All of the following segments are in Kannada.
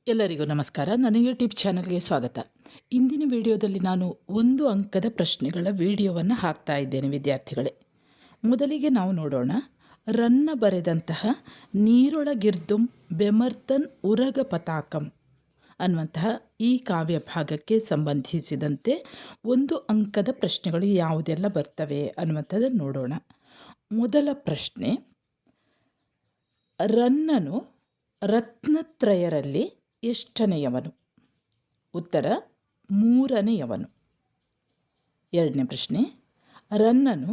ಎಲ್ಲರಿಗೂ ನಮಸ್ಕಾರ. ನನ್ನ ಯೂಟ್ಯೂಬ್ ಚಾನಲ್ಗೆ ಸ್ವಾಗತ. ಇಂದಿನ ವಿಡಿಯೋದಲ್ಲಿ ನಾನು 1 ಅಂಕದ ಪ್ರಶ್ನೆಗಳ ವಿಡಿಯೋವನ್ನು ಹಾಕ್ತಾ ಇದ್ದೇನೆ ವಿದ್ಯಾರ್ಥಿಗಳೇ. ಮೊದಲಿಗೆ ನಾವು ನೋಡೋಣ. ರನ್ನ ಬರೆದಂತಹ ನೀರೊಳಗಿರ್ದುಂ ಬೆಮರ್ತನ್ ಉರಗ ಪತಾಕಂ ಅನ್ನುವಂತಹ ಈ ಕಾವ್ಯ ಭಾಗಕ್ಕೆ ಸಂಬಂಧಿಸಿದಂತೆ 1 ಅಂಕದ ಪ್ರಶ್ನೆಗಳು ಯಾವುದೆಲ್ಲ ಬರ್ತವೆ ಅನ್ನುವಂಥದ್ದನ್ನು ನೋಡೋಣ. ಮೊದಲ ಪ್ರಶ್ನೆ, ರನ್ನನು ರತ್ನತ್ರಯರಲ್ಲಿ ಎಷ್ಟನೆಯವನು? ಉತ್ತರ 3ನೆಯವನು. ಎರಡನೇ ಪ್ರಶ್ನೆ, ರನ್ನನು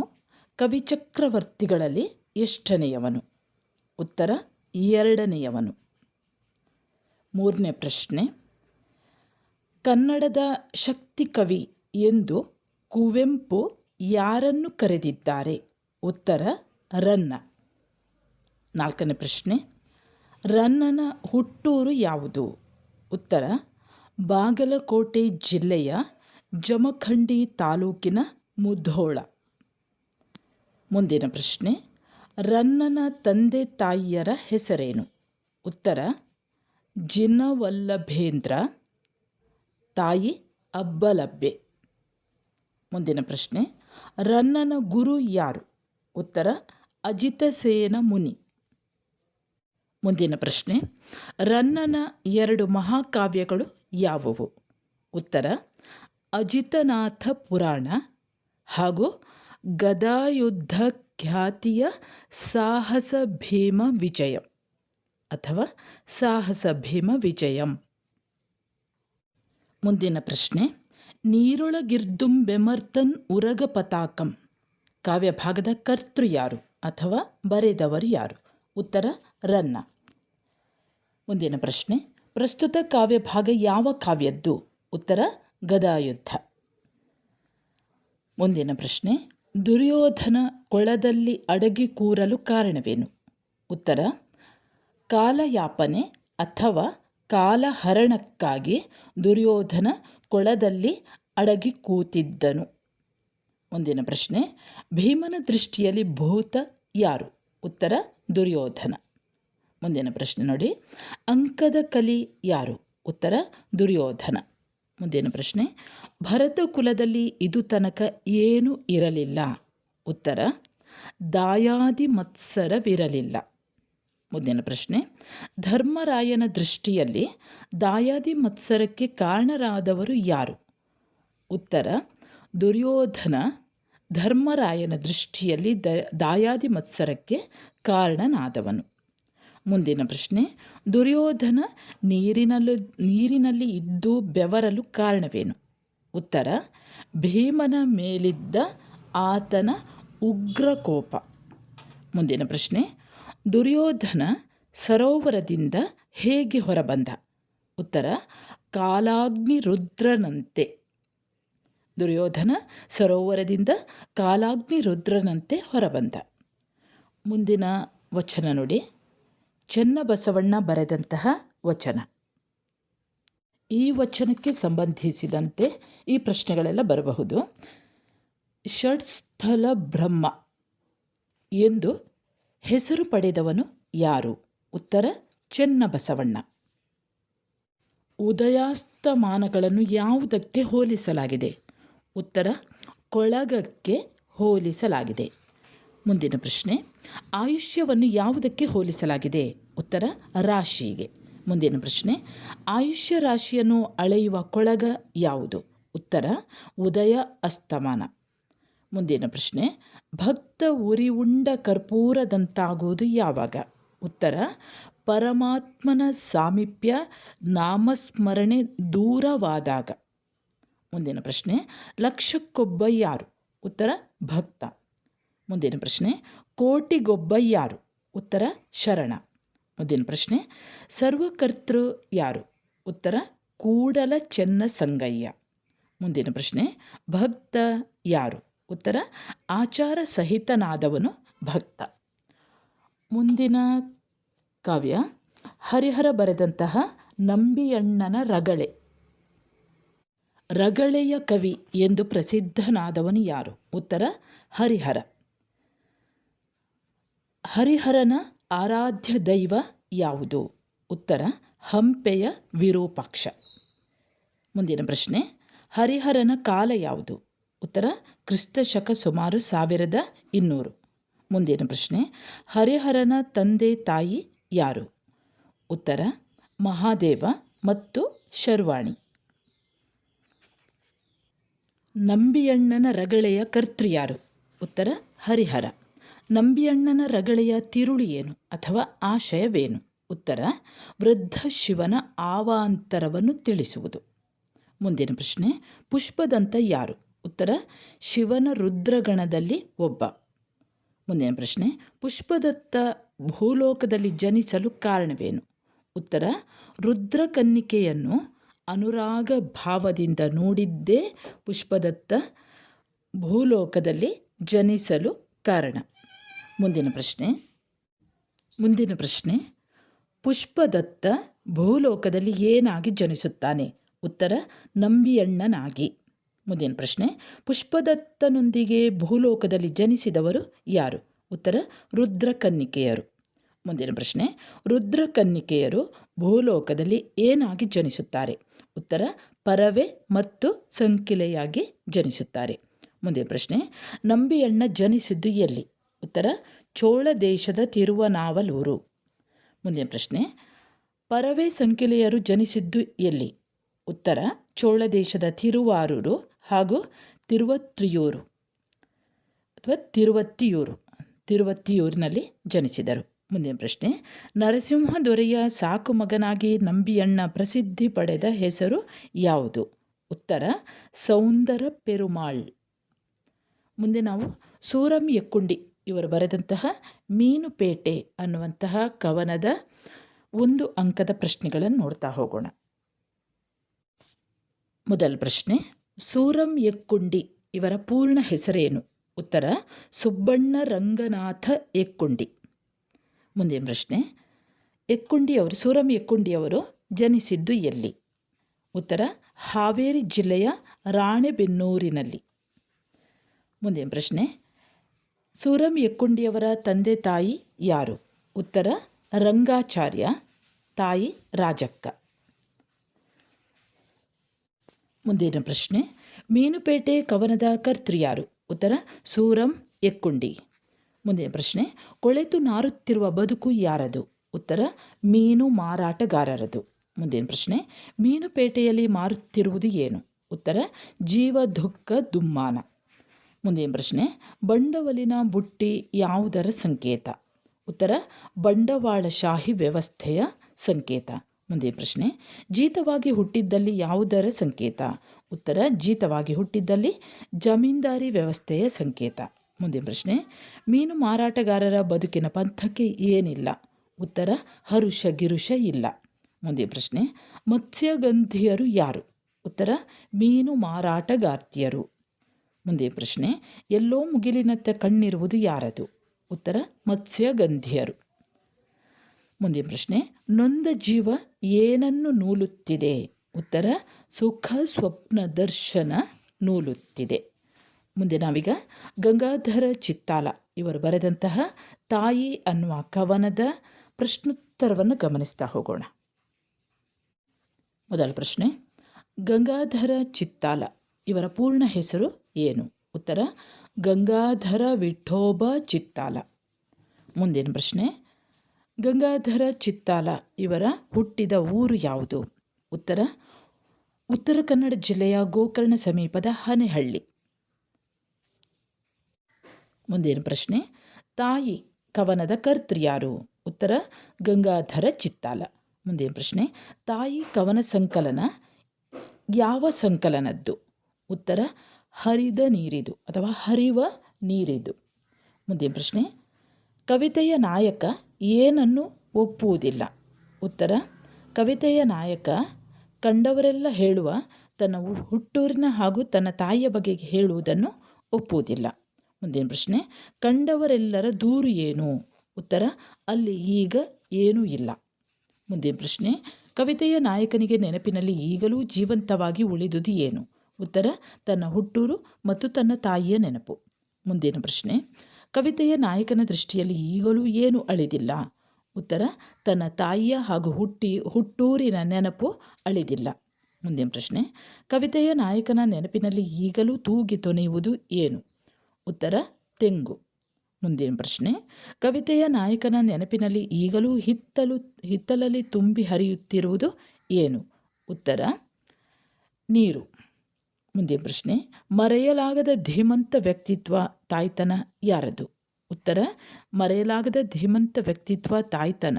ಕವಿಚಕ್ರವರ್ತಿಗಳಲ್ಲಿ ಎಷ್ಟನೆಯವನು? ಉತ್ತರ 2ನೆಯವನು. ಮೂರನೇ ಪ್ರಶ್ನೆ, ಕನ್ನಡದ ಶಕ್ತಿ ಕವಿ ಎಂದು ಕುವೆಂಪು ಯಾರನ್ನು ಕರೆದಿದ್ದಾರೆ? ಉತ್ತರ ರನ್ನ. ನಾಲ್ಕನೇ ಪ್ರಶ್ನೆ, ರನ್ನನ ಹುಟ್ಟೂರು ಯಾವುದು? ಉತ್ತರ ಬಾಗಲಕೋಟೆ ಜಿಲ್ಲೆಯ ಜಮಖಂಡಿ ತಾಲೂಕಿನ ಮುಧೋಳ. ಮುಂದಿನ ಪ್ರಶ್ನೆ, ರನ್ನನ ತಂದೆ ತಾಯಿಯರ ಹೆಸರೇನು? ಉತ್ತರ ಜಿನವಲ್ಲಭೇಂದ್ರ, ತಾಯಿ ಅಬ್ಬಲಬ್ಬೆ. ಮುಂದಿನ ಪ್ರಶ್ನೆ, ರನ್ನನ ಗುರು ಯಾರು? ಉತ್ತರ ಅಜಿತಸೇನ ಮುನಿ. ಮುಂದಿನ ಪ್ರಶ್ನೆ, ರನ್ನನ 2 ಮಹಾಕಾವ್ಯಗಳು ಯಾವುವು? ಉತ್ತರ ಅಜಿತನಾಥ ಪುರಾಣ ಹಾಗೂ ಗದಾಯುದ್ಧ ಖ್ಯಾತಿಯ ಸಾಹಸ ಭೀಮ ವಿಜಯಂ ಅಥವಾ ಸಾಹಸ ಭೀಮ ವಿಜಯಂ. ಮುಂದಿನ ಪ್ರಶ್ನೆ, ನೀರೊಳಗಿರ್ದುಂ ಬೆಮರ್ತನ್ ಉರಗ ಪತಾಕಂ ಕಾವ್ಯಭಾಗದ ಕರ್ತೃ ಯಾರು ಅಥವಾ ಬರೆದವರು ಯಾರು? ಉತ್ತರ ರನ್ನ. ಮುಂದಿನ ಪ್ರಶ್ನೆ, ಪ್ರಸ್ತುತ ಕಾವ್ಯಭಾಗ ಯಾವ ಕಾವ್ಯದ್ದು? ಉತ್ತರ ಗದಾಯುದ್ಧ. ಮುಂದಿನ ಪ್ರಶ್ನೆ, ದುರ್ಯೋಧನ ಕೊಳದಲ್ಲಿ ಅಡಗಿ ಕೂರಲು ಕಾರಣವೇನು? ಉತ್ತರ ಕಾಲಯಾಪನೆ ಅಥವಾ ಕಾಲಹರಣಕ್ಕಾಗಿ ದುರ್ಯೋಧನ ಕೊಳದಲ್ಲಿ ಅಡಗಿ ಕೂತಿದ್ದನು. ಮುಂದಿನ ಪ್ರಶ್ನೆ, ಭೀಮನ ದೃಷ್ಟಿಯಲ್ಲಿ ಭೂತ ಯಾರು? ಉತ್ತರ ದುರ್ಯೋಧನ. ಮುಂದಿನ ಪ್ರಶ್ನೆ ನೋಡಿ, ಅಂಕದ ಕಲಿ ಯಾರು? ಉತ್ತರ ದುರ್ಯೋಧನ. ಮುಂದಿನ ಪ್ರಶ್ನೆ, ಭರತ ಕುಲದಲ್ಲಿ ಇದು ತನಕ ಏನೂ ಇರಲಿಲ್ಲ? ಉತ್ತರ ದಾಯಾದಿ ಮತ್ಸರವಿರಲಿಲ್ಲ. ಮುಂದಿನ ಪ್ರಶ್ನೆ, ಧರ್ಮರಾಯನ ದೃಷ್ಟಿಯಲ್ಲಿ ದಾಯಾದಿ ಮತ್ಸರಕ್ಕೆ ಕಾರಣರಾದವರು ಯಾರು? ಉತ್ತರ ದುರ್ಯೋಧನ ಧರ್ಮರಾಯನ ದೃಷ್ಟಿಯಲ್ಲಿ ದಾಯಾದಿ ಮತ್ಸರಕ್ಕೆ ಕಾರಣನಾದವನು. ಮುಂದಿನ ಪ್ರಶ್ನೆ, ದುರ್ಯೋಧನ ನೀರಿನಲ್ಲಿ ಇದ್ದು ಬೆವರಲು ಕಾರಣವೇನು? ಉತ್ತರ ಭೀಮನ ಮೇಲಿದ್ದ ಆತನ ಉಗ್ರಕೋಪ. ಮುಂದಿನ ಪ್ರಶ್ನೆ, ದುರ್ಯೋಧನ ಸರೋವರದಿಂದ ಹೇಗೆ ಹೊರಬಂದ? ಉತ್ತರ ಕಾಲಾಗ್ನಿ ರುದ್ರನಂತೆ. ದುರ್ಯೋಧನ ಸರೋವರದಿಂದ ಕಾಲಾಗ್ನಿ ರುದ್ರನಂತೆ ಹೊರಬಂದ. ಮುಂದಿನ ವಚನ ನೋಡಿ, ಚನ್ನಬಸವಣ್ಣ ಬರೆದಂತಹ ವಚನ. ಈ ವಚನಕ್ಕೆ ಸಂಬಂಧಿಸಿದಂತೆ ಈ ಪ್ರಶ್ನೆಗಳೆಲ್ಲ ಬರಬಹುದು. ಷಟ್ಸ್ಥಲ ಬ್ರಹ್ಮ ಎಂದು ಹೆಸರು ಪಡೆದವನು ಯಾರು? ಉತ್ತರ ಚನ್ನಬಸವಣ್ಣ. ಉದಯಾಸ್ತಮಾನಗಳನ್ನು ಯಾವುದಕ್ಕೆ ಹೋಲಿಸಲಾಗಿದೆ? ಉತ್ತರ ಕೊಳಗಕ್ಕೆ ಹೋಲಿಸಲಾಗಿದೆ. ಮುಂದಿನ ಪ್ರಶ್ನೆ, ಆಯುಷ್ಯವನ್ನು ಯಾವುದಕ್ಕೆ ಹೋಲಿಸಲಾಗಿದೆ? ಉತ್ತರ ರಾಶಿಗೆ. ಮುಂದಿನ ಪ್ರಶ್ನೆ, ಆಯುಷ್ಯ ರಾಶಿಯನ್ನು ಅಳೆಯುವ ಕೊಳಗ ಯಾವುದು? ಉತ್ತರ ಉದಯ ಅಸ್ತಮಾನ. ಮುಂದಿನ ಪ್ರಶ್ನೆ, ಭಕ್ತ ಉರಿ ಉಂಡ ಕರ್ಪೂರದಂತಾಗುವುದು ಯಾವಾಗ? ಉತ್ತರ ಪರಮಾತ್ಮನ ಸಾಮೀಪ್ಯ ನಾಮಸ್ಮರಣೆ ದೂರವಾದಾಗ. ಮುಂದಿನ ಪ್ರಶ್ನೆ, ಲಕ್ಷಕ್ಕೊಬ್ಬ ಯಾರು? ಉತ್ತರ ಭಕ್ತ. ಮುಂದಿನ ಪ್ರಶ್ನೆ, ಕೋಟಿಗೊಬ್ಬ ಯಾರು? ಉತ್ತರ ಶರಣ. ಮುಂದಿನ ಪ್ರಶ್ನೆ, ಸರ್ವಕರ್ತೃ ಯಾರು? ಉತ್ತರ ಕೂಡಲ ಚೆನ್ನ ಸಂಗಯ್ಯ. ಮುಂದಿನ ಪ್ರಶ್ನೆ, ಭಕ್ತ ಯಾರು? ಉತ್ತರ ಆಚಾರ ಸಹಿತನಾದವನು ಭಕ್ತ. ಮುಂದಿನ ಕಾವ್ಯ ಹರಿಹರ ಬರೆದಂತಹ ನಂಬಿಯಣ್ಣನ ರಗಳೆ. ರಗಳೆಯ ಕವಿ ಎಂದು ಪ್ರಸಿದ್ಧನಾದವನು ಯಾರು? ಉತ್ತರ ಹರಿಹರ. ಹರಿಹರನ ಆರಾಧ್ಯ ದೈವ ಯಾವುದು? ಉತ್ತರ ಹಂಪೆಯ ವಿರೂಪಾಕ್ಷ. ಮುಂದಿನ ಪ್ರಶ್ನೆ, ಹರಿಹರನ ಕಾಲ ಯಾವುದು? ಉತ್ತರ ಕ್ರಿಸ್ತಶಕ ಸುಮಾರು 1200. ಮುಂದಿನ ಪ್ರಶ್ನೆ, ಹರಿಹರನ ತಂದೆ ತಾಯಿ ಯಾರು? ಉತ್ತರ ಮಹಾದೇವ ಮತ್ತು ಶರ್ವಾಣಿ. ನಂಬಿಯಣ್ಣನ ರಗಳೆಯ ಕರ್ತೃ ಯಾರು? ಉತ್ತರ ಹರಿಹರ. ನಂಬಿಯಣ್ಣನ ರಗಳೆಯ ತಿರುಳು ಏನು ಅಥವಾ ಆಶಯವೇನು? ಉತ್ತರ ವೃದ್ಧ ಶಿವನ ಆವಾಂತರವನ್ನು ತಿಳಿಸುವುದು. ಮುಂದಿನ ಪ್ರಶ್ನೆ, ಪುಷ್ಪದಂತ ಯಾರು? ಉತ್ತರ ಶಿವನ ರುದ್ರಗಣದಲ್ಲಿ ಒಬ್ಬ. ಮುಂದಿನ ಪ್ರಶ್ನೆ, ಪುಷ್ಪದತ್ತ ಭೂಲೋಕದಲ್ಲಿ ಜನಿಸಲು ಕಾರಣವೇನು? ಉತ್ತರ ರುದ್ರಕನ್ನಿಕೆಯನ್ನು ಅನುರಾಗ ಭಾವದಿಂದ ನೋಡಿದ್ದೇ ಪುಷ್ಪದತ್ತ ಭೂಲೋಕದಲ್ಲಿ ಜನಿಸಲು ಕಾರಣ. ಮುಂದಿನ ಪ್ರಶ್ನೆ, ಪುಷ್ಪದತ್ತ ಭೂಲೋಕದಲ್ಲಿ ಏನಾಗಿ ಜನಿಸುತ್ತಾನೆ? ಉತ್ತರ ನಂಬಿಯಣ್ಣನಾಗಿ. ಮುಂದಿನ ಪ್ರಶ್ನೆ, ಪುಷ್ಪದತ್ತನೊಂದಿಗೆ ಭೂಲೋಕದಲ್ಲಿ ಜನಿಸಿದವರು ಯಾರು? ಉತ್ತರ ರುದ್ರಕನ್ನಿಕೆಯರು. ಮುಂದಿನ ಪ್ರಶ್ನೆ, ರುದ್ರಕನ್ನಿಕೆಯರು ಭೂಲೋಕದಲ್ಲಿ ಏನಾಗಿ ಜನಿಸುತ್ತಾರೆ? ಉತ್ತರ ಪರವೆ ಮತ್ತು ಸಂಕಿಲೆಯಾಗಿ ಜನಿಸುತ್ತಾರೆ. ಮುಂದಿನ ಪ್ರಶ್ನೆ, ನಂಬಿಯಣ್ಣ ಜನಿಸಿದ್ದು ಎಲ್ಲಿ? ಉತ್ತರ ಚೋಳ ದೇಶದ ತಿರುವನಾವಲೂರು. ಮುಂದಿನ ಪ್ರಶ್ನೆ, ಪರವೆ ಸಂಕಿಲೆಯರು ಜನಿಸಿದ್ದು ಎಲ್ಲಿ? ಉತ್ತರ ಚೋಳ ದೇಶದ ತಿರುವಾರೂರು ಹಾಗೂ ತಿರುವತ್ತಿಯೂರು ಅಥವಾ ತಿರುವತ್ತಿಯೂರಿನಲ್ಲಿ ಜನಿಸಿದರು. ಮುಂದಿನ ಪ್ರಶ್ನೆ, ನರಸಿಂಹ ದೊರೆಯ ಸಾಕು ಮಗನಾಗಿ ನಂಬಿಯಣ್ಣ ಪ್ರಸಿದ್ಧಿ ಪಡೆದ ಹೆಸರು ಯಾವುದು? ಉತ್ತರ ಸೌಂದರ ಪೆರುಮಾಳ್. ಮುಂದೆ ನಾವು ಸೂರಂ ಯಕ್ಕುಂಡಿ ಇವರು ಬರೆದಂತಹ ಮೀನುಪೇಟೆ ಅನ್ನುವಂತಹ ಕವನದ 1 ಅಂಕದ ಪ್ರಶ್ನೆಗಳನ್ನು ನೋಡ್ತಾ ಹೋಗೋಣ. ಮೊದಲ ಪ್ರಶ್ನೆ, ಸೂರಂ ಯಕ್ಕುಂಡಿ ಇವರ ಪೂರ್ಣ ಹೆಸರೇನು? ಉತ್ತರ ಸುಬ್ಬಣ್ಣ ರಂಗನಾಥ ಯಕ್ಕುಂಡಿ. ಮುಂದಿನ ಪ್ರಶ್ನೆ, ಸೂರಂ ಯಕ್ಕುಂಡಿಯವರು ಜನಿಸಿದ್ದು ಎಲ್ಲಿ? ಉತ್ತರ ಹಾವೇರಿ ಜಿಲ್ಲೆಯ ರಾಣೆಬೆನ್ನೂರಿನಲ್ಲಿ. ಮುಂದಿನ ಪ್ರಶ್ನೆ, ಸೂರಂ ಯಕ್ಕುಂಡಿಯವರ ತಂದೆ ತಾಯಿ ಯಾರು? ಉತ್ತರ ರಂಗಾಚಾರ್ಯ, ತಾಯಿ ರಾಜಕ್ಕ. ಮುಂದಿನ ಪ್ರಶ್ನೆ, ಮೀನುಪೇಟೆ ಕವನದ ಕರ್ತೃ ಯಾರು? ಉತ್ತರ ಸೂರಂ ಯಕ್ಕುಂಡಿ. ಮುಂದಿನ ಪ್ರಶ್ನೆ, ಕೊಳೆತು ನಾರುತ್ತಿರುವ ಬದುಕು ಯಾರದು? ಉತ್ತರ ಮೀನು ಮಾರಾಟಗಾರರದು. ಮುಂದಿನ ಪ್ರಶ್ನೆ, ಮೀನುಪೇಟೆಯಲ್ಲಿ ಮಾರುತ್ತಿರುವುದು ಏನು? ಉತ್ತರ ಜೀವ ದುಃಖ ದುಮ್ಮಾನ. ಮುಂದಿನ ಪ್ರಶ್ನೆ, ಬಂಡವಲಿನ ಬುಟ್ಟಿ ಯಾವುದರ ಸಂಕೇತ? ಉತ್ತರ ಬಂಡವಾಳಶಾಹಿ ವ್ಯವಸ್ಥೆಯ ಸಂಕೇತ. ಮುಂದಿನ ಪ್ರಶ್ನೆ, ಜೀತವಾಗಿ ಹುಟ್ಟಿದ್ದಲ್ಲಿ ಯಾವುದರ ಸಂಕೇತ? ಉತ್ತರ ಜೀತವಾಗಿ ಹುಟ್ಟಿದ್ದಲ್ಲಿ ಜಮೀನ್ದಾರಿ ವ್ಯವಸ್ಥೆಯ ಸಂಕೇತ. ಮುಂದಿನ ಪ್ರಶ್ನೆ, ಮೀನು ಮಾರಾಟಗಾರರ ಬದುಕಿನ ಪಂಥಕ್ಕೆ ಏನಿಲ್ಲ? ಉತ್ತರ ಹರುಷ ಗಿರುಷ ಇಲ್ಲ. ಮುಂದಿನ ಪ್ರಶ್ನೆ, ಮತ್ಸ್ಯಗಂಧಿಯರು ಯಾರು? ಉತ್ತರ ಮೀನು ಮಾರಾಟಗಾರ್ತಿಯರು. ಮುಂದಿನ ಪ್ರಶ್ನೆ, ಎಲ್ಲೋ ಮುಗಿಲಿನತ್ತ ಕಣ್ಣಿರುವುದು ಯಾರದು? ಉತ್ತರ ಮತ್ಸ್ಯಗಂಧಿಯರು. ಮುಂದಿನ ಪ್ರಶ್ನೆ, ನೊಂದ ಜೀವ ಏನನ್ನು ನೂಲುತ್ತಿದೆ? ಉತ್ತರ ಸುಖ ಸ್ವಪ್ನ ದರ್ಶನ ನೂಲುತ್ತಿದೆ. ಮುಂದೆ ನಾವೀಗ ಗಂಗಾಧರ ಚಿತ್ತಾಲ ಇವರು ಬರೆದಂತಹ ತಾಯಿ ಅನ್ನುವ ಕವನದ ಪ್ರಶ್ನೋತ್ತರವನ್ನು ಗಮನಿಸ್ತಾ ಹೋಗೋಣ. ಮೊದಲ ಪ್ರಶ್ನೆ, ಗಂಗಾಧರ ಚಿತ್ತಾಲ ಇವರ ಪೂರ್ಣ ಹೆಸರು ಏನು? ಉತ್ತರ ಗಂಗಾಧರ ವಿಠೋಬ ಚಿತ್ತಾಲ. ಮುಂದಿನ ಪ್ರಶ್ನೆ, ಗಂಗಾಧರ ಚಿತ್ತಾಲ ಇವರ ಹುಟ್ಟಿದ ಊರು ಯಾವುದು? ಉತ್ತರ ಉತ್ತರ ಕನ್ನಡ ಜಿಲ್ಲೆಯ ಗೋಕರ್ಣ ಸಮೀಪದ ಹನೆಹಳ್ಳಿ. ಮುಂದಿನ ಪ್ರಶ್ನೆ, ತಾಯಿ ಕವನದ ಕರ್ತೃ ಯಾರು? ಉತ್ತರ ಗಂಗಾಧರ ಚಿತ್ತಾಲ. ಮುಂದಿನ ಪ್ರಶ್ನೆ, ತಾಯಿ ಕವನ ಸಂಕಲನ ಯಾವ ಸಂಕಲನದ್ದು? ಉತ್ತರ ಹರಿದ ನೀರಿದು ಅಥವಾ ಹರಿವ ನೀರಿದು. ಮುಂದಿನ ಪ್ರಶ್ನೆ, ಕವಿತೆಯ ನಾಯಕ ಏನನ್ನು ಒಪ್ಪುವುದಿಲ್ಲ? ಉತ್ತರ ಕವಿತೆಯ ನಾಯಕ ಕಂಡವರೆಲ್ಲ ಹೇಳುವ ತನ್ನ ಹುಟ್ಟೂರಿನ ಹಾಗೂ ತನ್ನ ತಾಯಿಯ ಬಗ್ಗೆ ಹೇಳುವುದನ್ನು ಒಪ್ಪುವುದಿಲ್ಲ. ಮುಂದಿನ ಪ್ರಶ್ನೆ, ಕಂಡವರೆಲ್ಲರ ದೂರು ಏನು? ಉತ್ತರ ಅಲ್ಲಿ ಈಗ ಏನೂ ಇಲ್ಲ. ಮುಂದಿನ ಪ್ರಶ್ನೆ, ಕವಿತೆಯ ನಾಯಕನಿಗೆ ನೆನಪಿನಲ್ಲಿ ಈಗಲೂ ಜೀವಂತವಾಗಿ ಉಳಿದುದು ಏನು? ಉತ್ತರ ತನ್ನ ಹುಟ್ಟೂರು ಮತ್ತು ತನ್ನ ತಾಯಿಯ ನೆನಪು. ಮುಂದಿನ ಪ್ರಶ್ನೆ, ಕವಿತೆಯ ನಾಯಕನ ದೃಷ್ಟಿಯಲ್ಲಿ ಈಗಲೂ ಏನು ಅಳಿದಿಲ್ಲ? ಉತ್ತರ ತನ್ನ ತಾಯಿಯ ಹಾಗೂ ಹುಟ್ಟೂರಿನ ನೆನಪು ಅಳಿದಿಲ್ಲ. ಮುಂದಿನ ಪ್ರಶ್ನೆ, ಕವಿತೆಯ ನಾಯಕನ ನೆನಪಿನಲ್ಲಿ ಈಗಲೂ ತೂಗಿ ತೊನೆಯುವುದು ಏನು? ಉತ್ತರ ತೆಂಗು. ಮುಂದಿನ ಪ್ರಶ್ನೆ, ಕವಿತೆಯ ನಾಯಕನ ನೆನಪಿನಲ್ಲಿ ಈಗಲೂ ಹಿತ್ತಲಲ್ಲಿ ತುಂಬಿ ಹರಿಯುತ್ತಿರುವುದು ಏನು? ಉತ್ತರ ನೀರು. ಮುಂದಿನ ಪ್ರಶ್ನೆ, ಮರೆಯಲಾಗದ ಧೀಮಂತ ವ್ಯಕ್ತಿತ್ವ ತಾಯ್ತನ ಯಾರದು? ಉತ್ತರ ಮರೆಯಲಾಗದ ಧೀಮಂತ ವ್ಯಕ್ತಿತ್ವ ತಾಯ್ತನ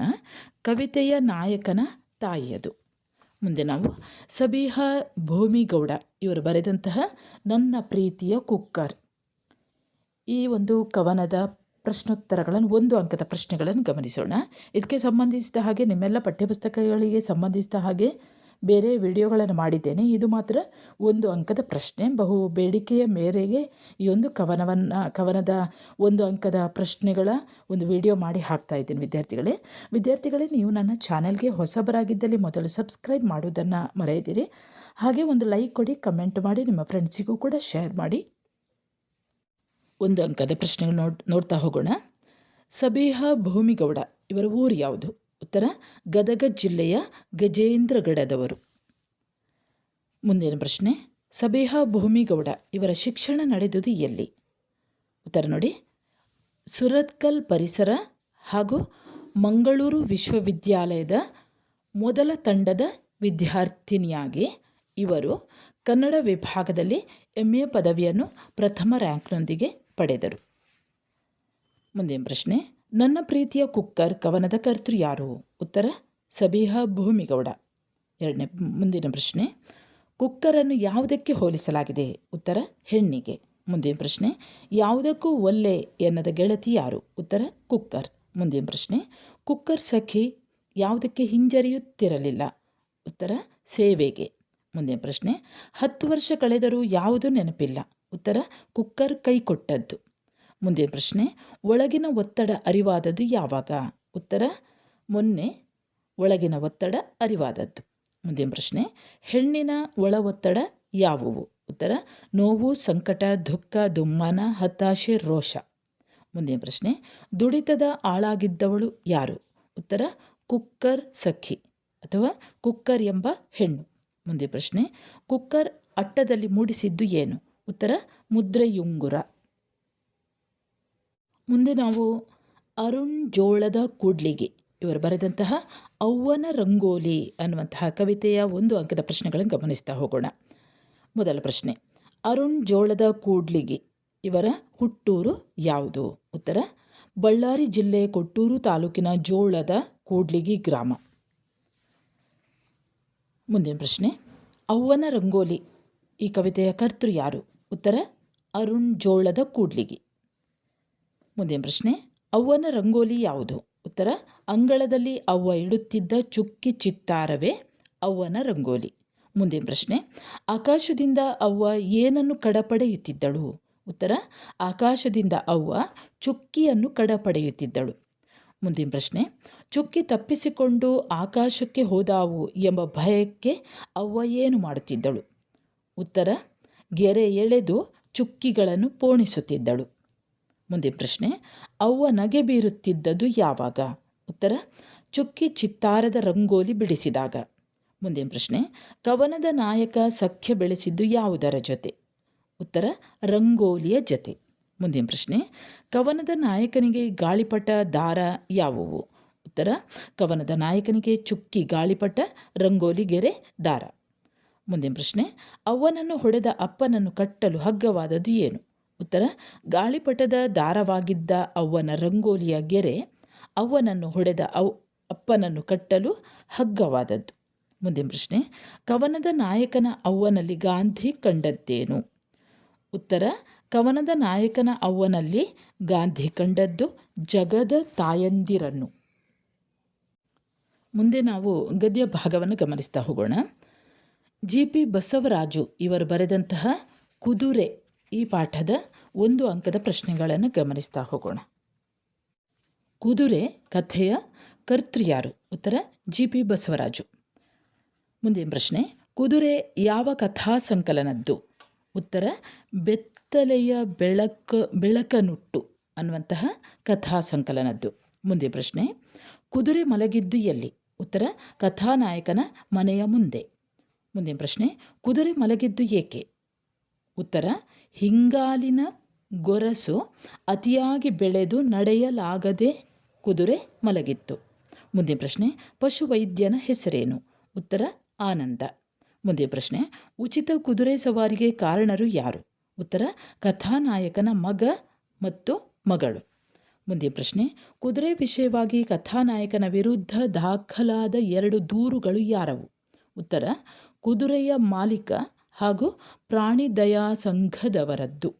ಕವಿತೆಯ ನಾಯಕನ ತಾಯಿಯದು. ಮುಂದೆ ನಾವು ಸಬಿಹಾ ಭೂಮಿಗೌಡ ಇವರು ಬರೆದಂತಹ ನನ್ನ ಪ್ರೀತಿಯ ಕುಕ್ಕರ್, ಈ ಒಂದು ಕವನದ ಪ್ರಶ್ನೋತ್ತರಗಳನ್ನು 1 ಅಂಕದ ಪ್ರಶ್ನೆಗಳನ್ನು ಗಮನಿಸೋಣ. ಇದಕ್ಕೆ ಸಂಬಂಧಿಸಿದ ಹಾಗೆ ನಿಮ್ಮೆಲ್ಲ ಪಠ್ಯಪುಸ್ತಕಗಳಿಗೆ ಸಂಬಂಧಿಸಿದ ಹಾಗೆ ಬೇರೆ ವಿಡಿಯೋಗಳನ್ನು ಮಾಡಿದ್ದೇನೆ. ಇದು ಮಾತ್ರ 1 ಅಂಕದ ಪ್ರಶ್ನೆ. ಬಹು ಬೇಡಿಕೆಯ ಮೇರೆಗೆ ಈ ಒಂದು ಕವನದ 1 ಅಂಕದ ಪ್ರಶ್ನೆಗಳ ಒಂದು ವಿಡಿಯೋ ಮಾಡಿ ಹಾಕ್ತಾ ಇದ್ದೀನಿ ವಿದ್ಯಾರ್ಥಿಗಳೇ, ನೀವು ನನ್ನ ಚಾನೆಲ್ಗೆ ಹೊಸಬರಾಗಿದ್ದಲ್ಲಿ ಮೊದಲು ಸಬ್ಸ್ಕ್ರೈಬ್ ಮಾಡುವುದನ್ನು ಮರೆಯದಿರಿ. ಹಾಗೆ ಒಂದು ಲೈಕ್ ಕೊಡಿ, ಕಮೆಂಟ್ ಮಾಡಿ, ನಿಮ್ಮ ಫ್ರೆಂಡ್ಸಿಗೂ ಕೂಡ ಶೇರ್ ಮಾಡಿ. 1 ಅಂಕದ ಪ್ರಶ್ನೆಗಳು ನೋಡ್ತಾ ಹೋಗೋಣ. ಸಬಿಹಾ ಭೂಮಿಗೌಡ ಇವರ ಊರು ಯಾವುದು? ಉತ್ತರ ಗದಗ ಜಿಲ್ಲೆಯ ಗಜೇಂದ್ರಗಡದವರು. ಮುಂದಿನ ಪ್ರಶ್ನೆ, ಸಬಿಹಾ ಭೂಮಿಗೌಡ ಇವರ ಶಿಕ್ಷಣ ನಡೆದುದು ಎಲ್ಲಿ? ಉತ್ತರ ನೋಡಿ, ಸುರತ್ಕಲ್ ಪರಿಸರ ಹಾಗೂ ಮಂಗಳೂರು ವಿಶ್ವವಿದ್ಯಾಲಯದ ಮೊದಲ ತಂಡದ ವಿದ್ಯಾರ್ಥಿನಿಯಾಗಿ ಇವರು ಕನ್ನಡ ವಿಭಾಗದಲ್ಲಿ MA ಪದವಿಯನ್ನು ಪ್ರಥಮ ರ್ಯಾಂಕ್ನೊಂದಿಗೆ ಪಡೆದರು. ಮುಂದಿನ ಪ್ರಶ್ನೆ, ನನ್ನ ಪ್ರೀತಿಯ ಕುಕ್ಕರ್ ಕವನದ ಕರ್ತೃ ಯಾರು? ಉತ್ತರ ಸಬಿಹಾ ಭೂಮಿಗೌಡ. ಮುಂದಿನ ಪ್ರಶ್ನೆ, ಕುಕ್ಕರನ್ನು ಯಾವುದಕ್ಕೆ ಹೋಲಿಸಲಾಗಿದೆ? ಉತ್ತರ ಹೆಣ್ಣಿಗೆ. ಮುಂದಿನ ಪ್ರಶ್ನೆ, ಯಾವುದಕ್ಕೂ ಒಲ್ಲೆ ಎನ್ನದ ಗೆಳತಿ ಯಾರು? ಉತ್ತರ ಕುಕ್ಕರ್. ಮುಂದಿನ ಪ್ರಶ್ನೆ, ಕುಕ್ಕರ್ ಸಖಿ ಯಾವುದಕ್ಕೆ ಹಿಂಜರಿಯುತ್ತಿರಲಿಲ್ಲ? ಉತ್ತರ ಸೇವೆಗೆ. ಮುಂದಿನ ಪ್ರಶ್ನೆ, 10 ವರ್ಷ ಕಳೆದರೂ ಯಾವುದು ನೆನಪಿಲ್ಲ? ಉತ್ತರ ಕುಕ್ಕರ್ ಕೈ ಕೊಟ್ಟದ್ದು. ಮುಂದಿನ ಪ್ರಶ್ನೆ, ಒಳಗಿನ ಒತ್ತಡ ಅರಿವಾದದ್ದು ಯಾವಾಗ? ಉತ್ತರ ಮೊನ್ನೆ ಒಳಗಿನ ಒತ್ತಡ ಅರಿವಾದದ್ದು. ಮುಂದಿನ ಪ್ರಶ್ನೆ, ಹೆಣ್ಣಿನ ಒಳ ಒತ್ತಡ ಯಾವುವು? ಉತ್ತರ ನೋವು, ಸಂಕಟ, ದುಃಖ, ದುಮ್ಮಾನ, ಹತಾಶೆ, ರೋಷ. ಮುಂದಿನ ಪ್ರಶ್ನೆ, ದುಡಿತದ ಆಳಾಗಿದ್ದವಳು ಯಾರು? ಉತ್ತರ ಕುಕ್ಕರ್ ಸಖಿ ಅಥವಾ ಕುಕ್ಕರ್ ಎಂಬ ಹೆಣ್ಣು. ಮುಂದಿನ ಪ್ರಶ್ನೆ, ಕುಕ್ಕರ್ ಅಟ್ಟದಲ್ಲಿ ಮೂಡಿಸಿದ್ದು ಏನು? ಉತ್ತರ ಮುದ್ರೆಯುಂಗುರ. ಮುಂದೆ ನಾವು ಅರುಣ್ ಜೋಳದ ಕೂಡ್ಲಿಗಿ ಇವರು ಬರೆದಂತಹ ಅವ್ವನ ರಂಗೋಲಿ ಅನ್ನುವಂತಹ ಕವಿತೆಯ 1 ಅಂಕದ ಪ್ರಶ್ನೆಗಳನ್ನು ಗಮನಿಸ್ತಾ ಹೋಗೋಣ. ಮೊದಲ ಪ್ರಶ್ನೆ, ಅರುಣ್ ಜೋಳದ ಕೂಡ್ಲಿಗಿ ಇವರ ಹುಟ್ಟೂರು ಯಾವುದು? ಉತ್ತರ ಬಳ್ಳಾರಿ ಜಿಲ್ಲೆ ಕೊಟ್ಟೂರು ತಾಲೂಕಿನ ಜೋಳದ ಕೂಡ್ಲಿಗಿ ಗ್ರಾಮ. ಮುಂದಿನ ಪ್ರಶ್ನೆ, ಅವ್ವನ ರಂಗೋಲಿ ಈ ಕವಿತೆಯ ಕರ್ತೃ ಯಾರು? ಉತ್ತರ ಅರುಣ್ ಜೋಳದ ಕೂಡ್ಲಿಗಿ. ಮುಂದಿನ ಪ್ರಶ್ನೆ, ಅವ್ವನ ರಂಗೋಲಿ ಯಾವುದು? ಉತ್ತರ ಅಂಗಳದಲ್ಲಿ ಅವ್ವ ಇಡುತ್ತಿದ್ದ ಚುಕ್ಕಿ ಚಿತ್ತಾರವೇ ಅವ್ವನ ರಂಗೋಲಿ. ಮುಂದಿನ ಪ್ರಶ್ನೆ, ಆಕಾಶದಿಂದ ಅವ್ವ ಏನನ್ನು ಕಡಪಡೆಯುತ್ತಿದ್ದಳು? ಉತ್ತರ ಆಕಾಶದಿಂದ ಅವ್ವ ಚುಕ್ಕಿಯನ್ನು ಕಡಪಡೆಯುತ್ತಿದ್ದಳು. ಮುಂದಿನ ಪ್ರಶ್ನೆ, ಚುಕ್ಕಿ ತಪ್ಪಿಸಿಕೊಂಡು ಆಕಾಶಕ್ಕೆ ಹೋದಾವು ಎಂಬ ಭಯಕ್ಕೆ ಅವ್ವ ಏನು ಮಾಡುತ್ತಿದ್ದಳು? ಉತ್ತರ ಗೆರೆ ಎಳೆದು ಚುಕ್ಕಿಗಳನ್ನು ಪೋಣಿಸುತ್ತಿದ್ದಳು. ಮುಂದಿನ ಪ್ರಶ್ನೆ, ಅವ್ವ ನಗೆ ಬೀರುತ್ತಿದ್ದದ್ದು ಯಾವಾಗ? ಉತ್ತರ ಚುಕ್ಕಿ ಚಿತ್ತಾರದ ರಂಗೋಲಿ ಬಿಡಿಸಿದಾಗ. ಮುಂದಿನ ಪ್ರಶ್ನೆ, ಕವನದ ನಾಯಕ ಸಖ್ಯ ಬೆಳೆಸಿದ್ದು ಯಾವುದರ ಜೊತೆ? ಉತ್ತರ ರಂಗೋಲಿಯ ಜೊತೆ. ಮುಂದಿನ ಪ್ರಶ್ನೆ, ಕವನದ ನಾಯಕನಿಗೆ ಗಾಳಿಪಟ ದಾರ ಯಾವುವು? ಉತ್ತರ ಕವನದ ನಾಯಕನಿಗೆ ಚುಕ್ಕಿ ಗಾಳಿಪಟ, ರಂಗೋಲಿ ಗೆರೆ, ದಾರ. ಮುಂದಿನ ಪ್ರಶ್ನೆ, ಅವ್ವನನ್ನು ಹೊಡೆದ ಅಪ್ಪನನ್ನು ಕಟ್ಟಲು ಹಗ್ಗವಾದದ್ದು ಏನು? ಉತ್ತರ ಗಾಳಿಪಟದ ದಾರವಾಗಿದ್ದ ಅವ್ವನ ರಂಗೋಲಿಯ ಗೆರೆ ಅವ್ವನನ್ನು ಹೊಡೆದ ಅಪ್ಪನನ್ನು ಕಟ್ಟಲು ಹಗ್ಗವಾದದ್ದು. ಮುಂದಿನ ಪ್ರಶ್ನೆ, ಕವನದ ನಾಯಕನ ಅವ್ವನಲ್ಲಿ ಗಾಂಧಿ ಕಂಡದ್ದೇನು? ಉತ್ತರ ಕವನದ ನಾಯಕನ ಅವ್ವನಲ್ಲಿ ಗಾಂಧಿ ಕಂಡದ್ದು ಜಗದ ತಾಯಂದಿರನ್ನು. ಮುಂದೆ ನಾವು ಗದ್ಯ ಭಾಗವನ್ನು ಗಮನಿಸ್ತಾ ಹೋಗೋಣ. GP ಬಸವರಾಜು ಇವರು ಬರೆದಂತಹ ಕುದುರೆ ಈ ಪಾಠದ 1 ಅಂಕದ ಪ್ರಶ್ನೆಗಳನ್ನು ಗಮನಿಸ್ತಾ ಹೋಗೋಣ. ಕುದುರೆ ಕಥೆಯ ಕರ್ತೃ ಯಾರು? ಉತ್ತರ GP ಬಸವರಾಜು. ಮುಂದಿನ ಪ್ರಶ್ನೆ, ಕುದುರೆ ಯಾವ ಕಥಾ ಸಂಕಲನದ್ದು? ಉತ್ತರ ಬೆತ್ತಲೆಯ ಬೆಳಕನುಟ್ಟು ಅನ್ನುವಂತಹ ಕಥಾ ಸಂಕಲನದ್ದು. ಮುಂದಿನ ಪ್ರಶ್ನೆ, ಕುದುರೆ ಮಲಗಿದ್ದು ಎಲ್ಲಿ? ಉತ್ತರ ಕಥಾನಾಯಕನ ಮನೆಯ ಮುಂದೆ. ಮುಂದಿನ ಪ್ರಶ್ನೆ, ಕುದುರೆ ಮಲಗಿದ್ದು ಏಕೆ? ಉತ್ತರ ಹಿಂಗಾಲಿನ ಗೊರಸು ಅತಿಯಾಗಿ ಬೆಳೆದು ನಡೆಯಲಾಗದೆ ಕುದುರೆ ಮಲಗಿತ್ತು. ಮುಂದಿನ ಪ್ರಶ್ನೆ, ಪಶುವೈದ್ಯನ ಹೆಸರೇನು? ಉತ್ತರ ಆನಂದ. ಮುಂದಿನ ಪ್ರಶ್ನೆ, ಉಚಿತ ಕುದುರೆ ಸವಾರಿಗೆ ಕಾರಣರು ಯಾರು? ಉತ್ತರ ಕಥಾನಾಯಕನ ಮಗ ಮತ್ತು ಮಗಳು. ಮುಂದಿನ ಪ್ರಶ್ನೆ, ಕುದುರೆ ವಿಷಯವಾಗಿ ಕಥಾನಾಯಕನ ವಿರುದ್ಧ ದಾಖಲಾದ 2 ದೂರುಗಳು ಯಾರವು? ಉತ್ತರ ಕುದುರೆಯ ಮಾಲೀಕ ಹಾಗೂ ಪ್ರಾಣಿ ದಯಾ ಸಂಘದವರದ್ದು.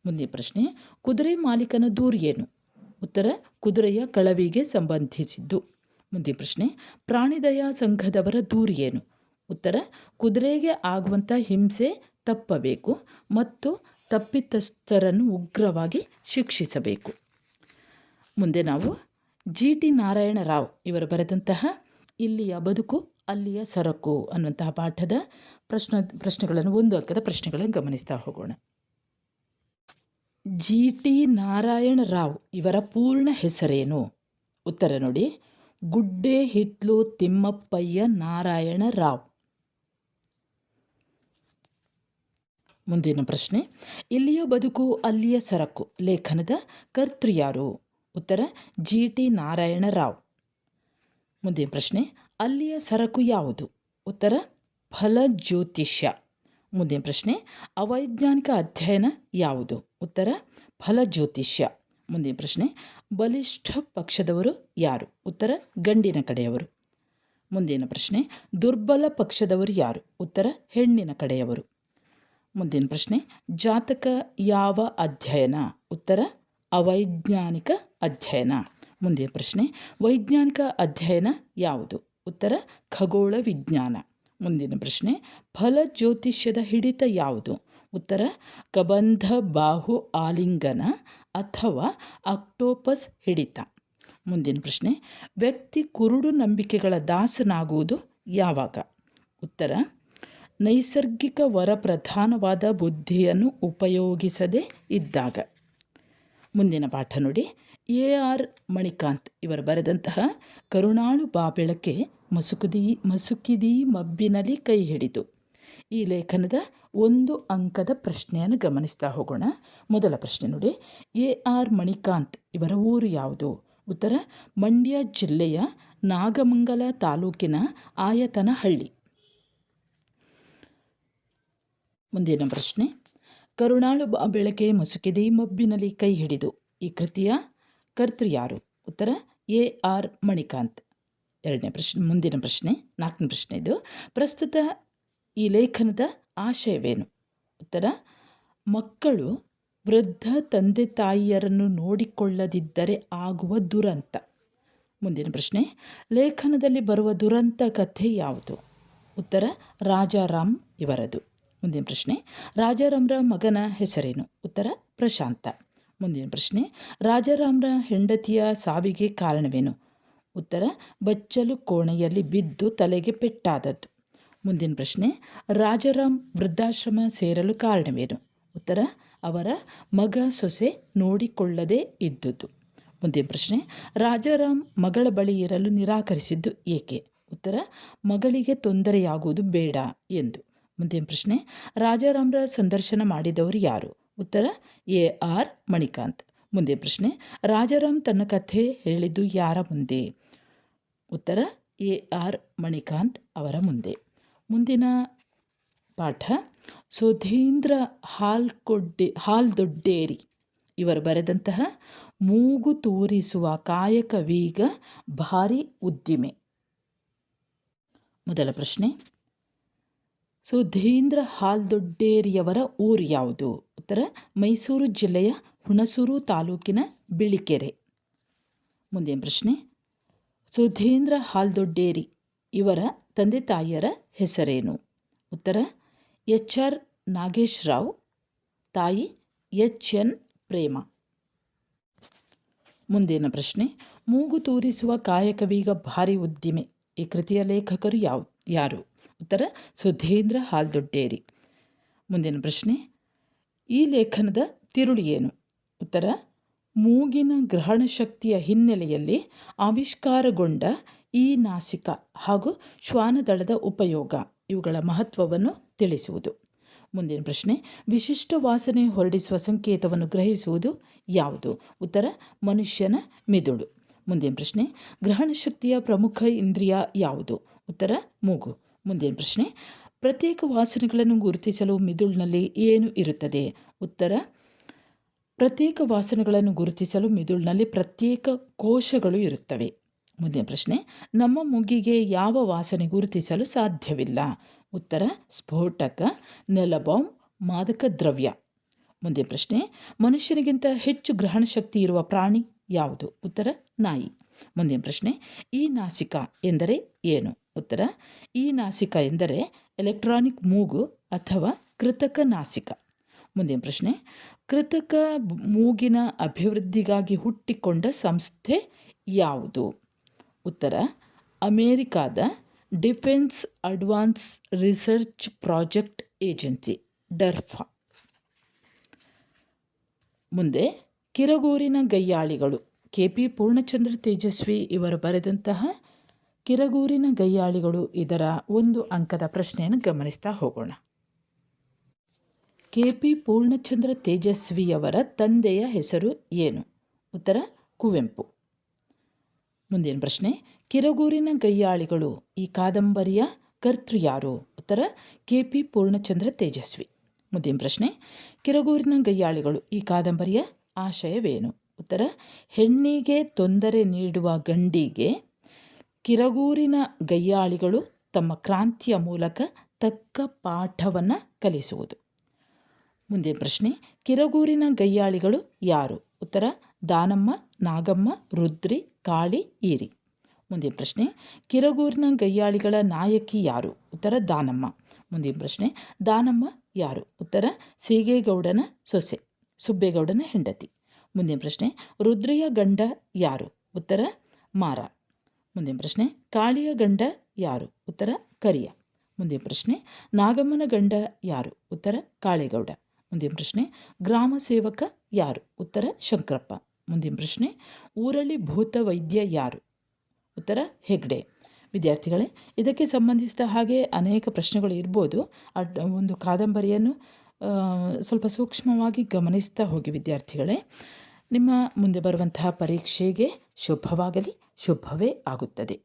ಮುಂದಿನ ಪ್ರಶ್ನೆ, ಕುದುರೆ ಮಾಲೀಕನ ದೂರು ಏನು? ಉತ್ತರ ಕುದುರೆಯ ಕಳವಿಗೆ ಸಂಬಂಧಿಸಿದ್ದು. ಮುಂದಿನ ಪ್ರಶ್ನೆ, ಪ್ರಾಣಿ ದಯಾ ಸಂಘದವರ ದೂರು ಏನು? ಉತ್ತರ ಕುದುರೆಗೆ ಆಗುವಂಥ ಹಿಂಸೆ ತಪ್ಪಬೇಕು ಮತ್ತು ತಪ್ಪಿತಸ್ಥರನ್ನು ಉಗ್ರವಾಗಿ ಶಿಕ್ಷಿಸಬೇಕು. ಮುಂದೆ ನಾವು GT ನಾರಾಯಣ ರಾವ್ ಇವರು ಬರೆದಂತಹ ಇಲ್ಲಿಯ ಬದುಕು ಅಲ್ಲಿಯ ಸರಕು ಅನ್ನುವಂತಹ ಪಾಠದ ಪ್ರಶ್ನೆಗಳನ್ನು 1 ಅಂಕದ ಪ್ರಶ್ನೆಗಳನ್ನು ಗಮನಿಸ್ತಾ ಹೋಗೋಣ. GT ನಾರಾಯಣ ರಾವ್ ಇವರ ಪೂರ್ಣ ಹೆಸರೇನು? ಉತ್ತರ ನೋಡಿ, ಗುಡ್ಡೆ ಹಿತ್ಲು ತಿಮ್ಮಪ್ಪಯ್ಯ ನಾರಾಯಣ ರಾವ್. ಮುಂದಿನ ಪ್ರಶ್ನೆ, ಇಲ್ಲಿಯ ಬದುಕು ಅಲ್ಲಿಯ ಸರಕು ಲೇಖನದ ಕರ್ತೃ ಯಾರು? ಉತ್ತರ GT ನಾರಾಯಣ ರಾವ್. ಮುಂದಿನ ಪ್ರಶ್ನೆ, ಅಲ್ಲಿಯ ಸರಕು ಯಾವುದು? ಉತ್ತರ ಫಲಜ್ಯೋತಿಷ್ಯ. ಮುಂದಿನ ಪ್ರಶ್ನೆ, ಅವೈಜ್ಞಾನಿಕ ಅಧ್ಯಯನ ಯಾವುದು? ಉತ್ತರ ಫಲಜ್ಯೋತಿಷ್ಯ. ಮುಂದಿನ ಪ್ರಶ್ನೆ, ಬಲಿಷ್ಠ ಪಕ್ಷದವರು ಯಾರು? ಉತ್ತರ ಗಂಡಿನ ಕಡೆಯವರು. ಮುಂದಿನ ಪ್ರಶ್ನೆ, ದುರ್ಬಲ ಪಕ್ಷದವರು ಯಾರು? ಉತ್ತರ ಹೆಣ್ಣಿನ ಕಡೆಯವರು. ಮುಂದಿನ ಪ್ರಶ್ನೆ, ಜಾತಕ ಯಾವ ಅಧ್ಯಯನ? ಉತ್ತರ ಅವೈಜ್ಞಾನಿಕ ಅಧ್ಯಯನ. ಮುಂದಿನ ಪ್ರಶ್ನೆ, ವೈಜ್ಞಾನಿಕ ಅಧ್ಯಯನ ಯಾವುದು? ಉತ್ತರ ಖಗೋಳ ವಿಜ್ಞಾನ. ಮುಂದಿನ ಪ್ರಶ್ನೆ, ಫಲಜ್ಯೋತಿಷ್ಯದ ಹಿಡಿತ ಯಾವುದು? ಉತ್ತರ ಕಬಂಧ ಬಾಹು ಆಲಿಂಗನ ಅಥವಾ ಆಕ್ಟೋಪಸ್ ಹಿಡಿತ. ಮುಂದಿನ ಪ್ರಶ್ನೆ, ವ್ಯಕ್ತಿ ಕುರುಡು ನಂಬಿಕೆಗಳ ದಾಸನಾಗುವುದು ಯಾವಾಗ? ಉತ್ತರ ನೈಸರ್ಗಿಕ ವರಪ್ರಧಾನವಾದ ಬುದ್ಧಿಯನ್ನು ಉಪಯೋಗಿಸದೇ ಇದ್ದಾಗ. ಮುಂದಿನ ಪಾಠ ನೋಡಿ, AR ಮಣಿಕಾಂತ್ ಇವರು ಬರೆದಂತಹ ಕರುಣಾಳು ಬಾಬೆಳಕೆ ಮಸುಕಿದಿ ಮಬ್ಬಿನಲ್ಲಿ ಕೈ ಹಿಡಿದು ಈ ಲೇಖನದ 1 ಅಂಕದ ಪ್ರಶ್ನೆಯನ್ನು ಗಮನಿಸ್ತಾ ಹೋಗೋಣ. ಮೊದಲ ಪ್ರಶ್ನೆ ನೋಡಿ, AR ಮಣಿಕಾಂತ್ ಇವರ ಊರು ಯಾವುದು? ಉತ್ತರ ಮಂಡ್ಯ ಜಿಲ್ಲೆಯ ನಾಗಮಂಗಲ ತಾಲೂಕಿನ ಆಯತನಹಳ್ಳಿ. ಮುಂದಿನ ಪ್ರಶ್ನೆ, ಕರುಣಾಳು ಬಾಬೆಳಕೆ ಮಸುಕಿದಿ ಮಬ್ಬಿನಲ್ಲಿ ಕೈ ಹಿಡಿದು ಈ ಕೃತಿಯ ಕರ್ತೃ ಯಾರು? ಉತ್ತರ AR ಮಣಿಕಾಂತ್. ಮುಂದಿನ ಪ್ರಶ್ನೆ 4ನೇ ಪ್ರಶ್ನೆ ಇದು, ಪ್ರಸ್ತುತ ಈ ಲೇಖನದ ಆಶಯವೇನು? ಉತ್ತರ ಮಕ್ಕಳು ವೃದ್ಧ ತಂದೆ ತಾಯಿಯರನ್ನು ನೋಡಿಕೊಳ್ಳದಿದ್ದರೆ ಆಗುವ ದುರಂತ. ಮುಂದಿನ ಪ್ರಶ್ನೆ, ಲೇಖನದಲ್ಲಿ ಬರುವ ದುರಂತ ಕಥೆ ಯಾವುದು? ಉತ್ತರ ರಾಜಾರಾಮ್ ಇವರದು. ಮುಂದಿನ ಪ್ರಶ್ನೆ, ರಾಜಾರಾಮ್ರ ಮಗನ ಹೆಸರೇನು? ಉತ್ತರ ಪ್ರಶಾಂತ. ಮುಂದಿನ ಪ್ರಶ್ನೆ, ರಾಜಾರಾಮ್ರ ಹೆಂಡತಿಯ ಸಾವಿಗೆ ಕಾರಣವೇನು? ಉತ್ತರ ಬಚ್ಚಲು ಕೋಣೆಯಲ್ಲಿ ಬಿದ್ದು ತಲೆಗೆ ಪೆಟ್ಟಾದದ್ದು. ಮುಂದಿನ ಪ್ರಶ್ನೆ, ರಾಜಾರಾಮ್ ವೃದ್ಧಾಶ್ರಮ ಸೇರಲು ಕಾರಣವೇನು? ಉತ್ತರ ಅವರ ಮಗ ಸೊಸೆ ನೋಡಿಕೊಳ್ಳದೇ ಇದ್ದುದು. ಮುಂದಿನ ಪ್ರಶ್ನೆ, ರಾಜಾರಾಮ್ ಮಗಳ ಬಳಿ ಇರಲು ನಿರಾಕರಿಸಿದ್ದು ಏಕೆ? ಉತ್ತರ ಮಗಳಿಗೆ ತೊಂದರೆಯಾಗುವುದು ಬೇಡ ಎಂದು. ಮುಂದಿನ ಪ್ರಶ್ನೆ, ರಾಜಾರಾಮ್ರ ಸಂದರ್ಶನ ಮಾಡಿದವರು ಯಾರು? ಉತ್ತರ AR ಮಣಿಕಾಂತ್. ಮುಂದಿನ ಪ್ರಶ್ನೆ, ರಾಜಾರಾಮ್ ತನ್ನ ಕಥೆ ಹೇಳಿದ್ದು ಯಾರ ಮುಂದೆ? ಉತ್ತರ AR ಮಣಿಕಾಂತ್ ಅವರ ಮುಂದೆ. ಮುಂದಿನ ಪಾಠ, ಸುಧೀಂದ್ರ ಹಾಲ್ದೊಡ್ಡೇರಿ ಇವರು ಬರೆದಂತಹ ಮೂಗು ತೂರಿಸುವ ಕಾಯಕವೀಗ ಭಾರಿ ಉದ್ದಿಮೆ. ಮೊದಲ ಪ್ರಶ್ನೆ, ಸುಧೀಂದ್ರ ಹಾಲ್ದೊಡ್ಡೇರಿಯವರ ಊರು ಯಾವುದು? ಉತ್ತರ ಮೈಸೂರು ಜಿಲ್ಲೆಯ ಹುಣಸೂರು ತಾಲೂಕಿನ ಬಿಳಿಕೆರೆ. ಮುಂದಿನ ಪ್ರಶ್ನೆ, ಸುಧೀಂದ್ರ ಹಾಲ್ದೊಡ್ಡೇರಿ ಇವರ ತಂದೆ ತಾಯಿಯರ ಹೆಸರೇನು? ಉತ್ತರ HR ನಾಗೇಶ್ರಾವ್, ತಾಯಿ HN ಪ್ರೇಮ. ಮುಂದಿನ ಪ್ರಶ್ನೆ, ಮೂಗು ತೂರಿಸುವ ಕಾಯಕವೀಗ ಭಾರಿ ಉದ್ದಿಮೆ ಈ ಕೃತಿಯ ಲೇಖಕರು ಯಾರು? ಉತ್ತರ ಸುಧೀಂದ್ರ ಹಾಲ್ದೊಡ್ಡೇರಿ. ಮುಂದಿನ ಪ್ರಶ್ನೆ, ಈ ಲೇಖನದ ತಿರುಳು ಏನು? ಉತ್ತರ ಮೂಗಿನ ಗ್ರಹಣ ಶಕ್ತಿಯ ಹಿನ್ನೆಲೆಯಲ್ಲಿ ಆವಿಷ್ಕಾರಗೊಂಡ ಈ ನಾಸಿಕ ಹಾಗೂ ಶ್ವಾನದಳದ ಉಪಯೋಗ ಇವುಗಳ ಮಹತ್ವವನ್ನು ತಿಳಿಸುವುದು. ಮುಂದಿನ ಪ್ರಶ್ನೆ, ವಿಶಿಷ್ಟ ವಾಸನೆ ಹೊರಡಿಸುವ ಸಂಕೇತವನ್ನು ಗ್ರಹಿಸುವುದು ಯಾವುದು? ಉತ್ತರ ಮನುಷ್ಯನ ಮಿದುಳು. ಮುಂದಿನ ಪ್ರಶ್ನೆ, ಗ್ರಹಣ ಶಕ್ತಿಯ ಪ್ರಮುಖ ಇಂದ್ರಿಯ ಯಾವುದು? ಉತ್ತರ ಮೂಗು. ಮುಂದಿನ ಪ್ರಶ್ನೆ, ಪ್ರತ್ಯೇಕ ವಾಸನೆಗಳನ್ನು ಗುರುತಿಸಲು ಮಿದುಳಿನಲ್ಲಿ ಏನು ಇರುತ್ತದೆ? ಉತ್ತರ ಪ್ರತ್ಯೇಕ ವಾಸನೆಗಳನ್ನು ಗುರುತಿಸಲು ಮಿದುಳಿನಲ್ಲಿ ಪ್ರತ್ಯೇಕ ಕೋಶಗಳು ಇರುತ್ತವೆ. ಮುಂದಿನ ಪ್ರಶ್ನೆ, ನಮ್ಮ ಮೂಗಿಗೆ ಯಾವ ವಾಸನೆ ಗುರುತಿಸಲು ಸಾಧ್ಯವಿಲ್ಲ? ಉತ್ತರ ಸ್ಫೋಟಕ, ನೆಲಬಾಂಬ್, ಮಾದಕ ದ್ರವ್ಯ. ಮುಂದಿನ ಪ್ರಶ್ನೆ, ಮನುಷ್ಯನಿಗಿಂತ ಹೆಚ್ಚು ಗ್ರಹಣ ಶಕ್ತಿ ಇರುವ ಪ್ರಾಣಿ ಯಾವುದು? ಉತ್ತರ ನಾಯಿ. ಮುಂದಿನ ಪ್ರಶ್ನೆ, ಈ ನಾಸಿಕ ಎಂದರೆ ಏನು? ಉತ್ತರ ಈ ನಾಸಿಕ ಎಂದರೆ ಎಲೆಕ್ಟ್ರಾನಿಕ್ ಮೂಗು ಅಥವಾ ಕೃತಕ ನಾಸಿಕ. ಮುಂದಿನ ಪ್ರಶ್ನೆ, ಕೃತಕ ಮೂಗಿನ ಅಭಿವೃದ್ಧಿಗಾಗಿ ಹುಟ್ಟಿಕೊಂಡ ಸಂಸ್ಥೆ ಯಾವುದು? ಉತ್ತರ ಅಮೇರಿಕಾದ defence advance research project agency, DARPA. ಮುಂದೆ ಕಿರಗೂರಿನ ಗಯ್ಯಾಳಿಗಳು, KP ಪೂರ್ಣಚಂದ್ರ ತೇಜಸ್ವಿ ಇವರು ಬರೆದಂತಹ ಕಿರಗೂರಿನ ಗಯ್ಯಾಳಿಗಳು ಇದರ 1 ಅಂಕದ ಪ್ರಶ್ನೆಯನ್ನು ಗಮನಿಸ್ತಾ ಹೋಗೋಣ. KP ಪೂರ್ಣಚಂದ್ರ ತೇಜಸ್ವಿಯವರ ತಂದೆಯ ಹೆಸರು ಏನು? ಉತ್ತರ ಕುವೆಂಪು. ಮುಂದಿನ ಪ್ರಶ್ನೆ, ಕಿರಗೂರಿನ ಗಯ್ಯಾಳಿಗಳು ಈ ಕಾದಂಬರಿಯ ಕರ್ತೃ ಯಾರು? ಉತ್ತರ KP ಪೂರ್ಣಚಂದ್ರ ತೇಜಸ್ವಿ. ಮುಂದಿನ ಪ್ರಶ್ನೆ, ಕಿರಗೂರಿನ ಗಯ್ಯಾಳಿಗಳು ಈ ಕಾದಂಬರಿಯ ಆಶಯವೇನು? ಉತ್ತರ ಹೆಣ್ಣಿಗೆ ತೊಂದರೆ ನೀಡುವ ಗಂಡಿಗೆ ಕಿರಗೂರಿನ ಗಯ್ಯಾಳಿಗಳು ತಮ್ಮ ಕ್ರಾಂತಿಯ ಮೂಲಕ ತಕ್ಕ ಪಾಠವನ್ನು ಕಲಿಸುವುದು. ಮುಂದಿನ ಪ್ರಶ್ನೆ, ಕಿರಗೂರಿನ ಗಯ್ಯಾಳಿಗಳು ಯಾರು? ಉತ್ತರ ದಾನಮ್ಮ, ನಾಗಮ್ಮ, ರುದ್ರಿ, ಕಾಳಿ, ಈರಿ. ಮುಂದಿನ ಪ್ರಶ್ನೆ, ಕಿರಗೂರಿನ ಗಯ್ಯಾಳಿಗಳ ನಾಯಕಿ ಯಾರು? ಉತ್ತರ ದಾನಮ್ಮ. ಮುಂದಿನ ಪ್ರಶ್ನೆ, ದಾನಮ್ಮ ಯಾರು? ಉತ್ತರ ಸೀಗೇಗೌಡನ ಸೊಸೆ, ಸುಬ್ಬೇಗೌಡನ ಹೆಂಡತಿ. ಮುಂದಿನ ಪ್ರಶ್ನೆ, ರುದ್ರಿಯ ಗಂಡ ಯಾರು? ಉತ್ತರ ಮಾರ. ಮುಂದಿನ ಪ್ರಶ್ನೆ, ಕಾಳಿಯ ಗಂಡ ಯಾರು? ಉತ್ತರ ಕರಿಯ. ಮುಂದಿನ ಪ್ರಶ್ನೆ, ನಾಗಮ್ಮನ ಗಂಡ ಯಾರು? ಉತ್ತರ ಕಾಳೇಗೌಡ. ಮುಂದಿನ ಪ್ರಶ್ನೆ, ಗ್ರಾಮ ಸೇವಕ ಯಾರು? ಉತ್ತರ ಶಂಕರಪ್ಪ. ಮುಂದಿನ ಪ್ರಶ್ನೆ, ಊರಳಿ ಭೂತ ವೈದ್ಯ ಯಾರು? ಉತ್ತರ ಹೆಗ್ಡೆ. ವಿದ್ಯಾರ್ಥಿಗಳೇ, ಇದಕ್ಕೆ ಸಂಬಂಧಿಸಿದ ಹಾಗೆ ಅನೇಕ ಪ್ರಶ್ನೆಗಳು ಇರ್ಬೋದು. ಒಂದು ಕಾದಂಬರಿಯನ್ನು ಸ್ವಲ್ಪ ಸೂಕ್ಷ್ಮವಾಗಿ ಗಮನಿಸ್ತಾ ಹೋಗಿ ವಿದ್ಯಾರ್ಥಿಗಳೇ. ನಿಮ್ಮ ಮುಂದೆ ಬರುವಂತಹ ಪರೀಕ್ಷೆಗೆ ಶುಭವಾಗಲಿ, ಶುಭವೇ ಆಗುತ್ತದೆ.